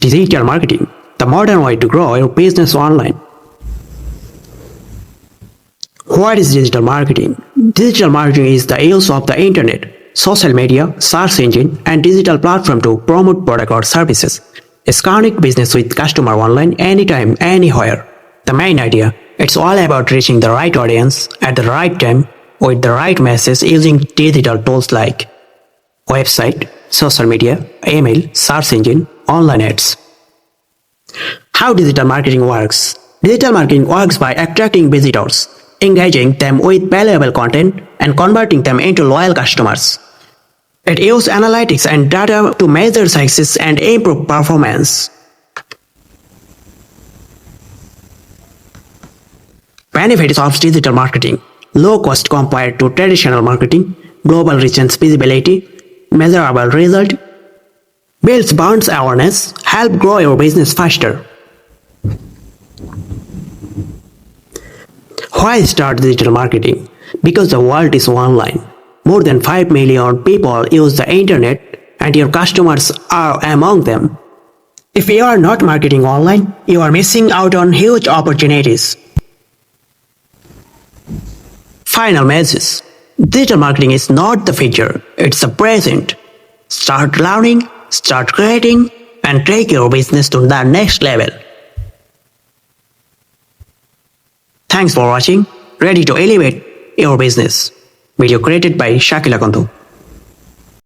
Digital marketing, the modern way to grow your business online. What is digital marketing? Digital marketing is the use of the internet, social media, search engine, and digital platform to promote product or services. It's connect business with customer online anytime, anywhere. The main idea, it's all about reaching the right audience at the right time with the right message using digital tools like website, social media, email, search engine, online ads. How digital marketing works? Digital marketing works by attracting visitors, engaging them with valuable content, and converting them into loyal customers. It uses analytics and data to measure success and improve performance. Benefits of digital marketing: low cost compared to traditional marketing, global reach and visibility, measurable result, builds brand awareness, help grow your business faster. Why start digital marketing? Because the world is online. More than 5 million people use the internet and your customers are among them. If you are not marketing online, you are missing out on huge opportunities. Final message. Digital marketing is not the future, it's the present. Start learning, start creating, and take your business to the next level. Thanks for watching. Ready to elevate your business. Video created by Shakil Akanda.